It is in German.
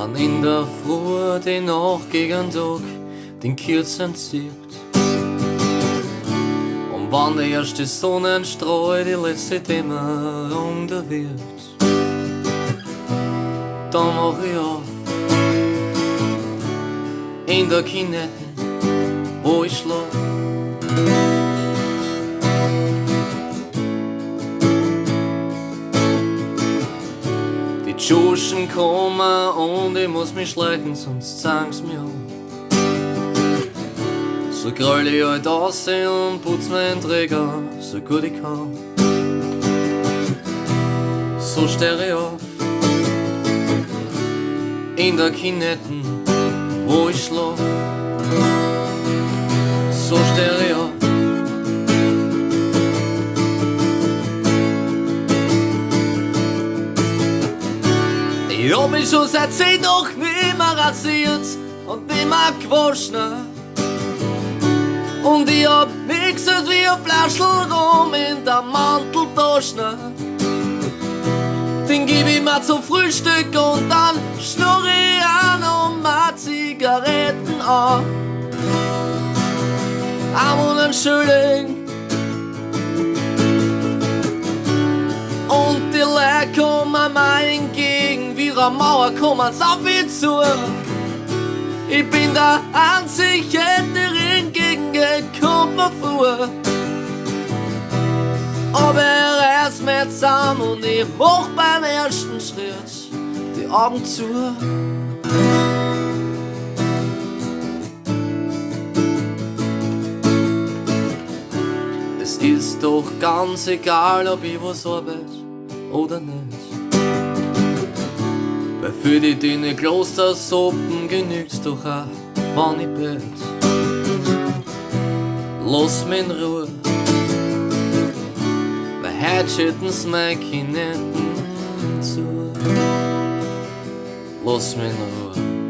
Wann in der Früh die Nacht gegen Tag den Kerzen zieht und wann der erste Sonnenstrahl die letzte Dämmerung da wird, dann mach ich auf in der Kinettn, wo ich schlaf. Die Tschuschen kommen und ich muss mich schleichen, sonst zahn's mir an. So gröll ich halt aussehen und putz meinen Träger, so gut ich kann. So steh ich auf in der Kinettn, wo ich schlaf. So steh ich auf. Ich hab mich schon seit 10 Tagen nimmer rasiert und nimmer gewaschen. Und ich hab nix als wie ein Flaschel rum in der Manteltasche. Den gib ich mir zum Frühstück und dann schnurr ich auch noch mal Zigaretten an. Am einen Schilling. Und die Leute kommen mir entgegen, wie eine Mauer kommen's auf mich zu. Ich bin der einzige, der entgegengekommen vor. Aber er reißt mir zusammen und ich mach beim ersten Schritt die Augen zu. Es ist doch ganz egal, ob ich was arbeite oder nicht. Weil für die dünne Klostersuppen genügt's doch auch, wann ich bett. Lass mich in Ruhe, weil heute schütten's mein Kinettn zu. Lass mich in Ruhe.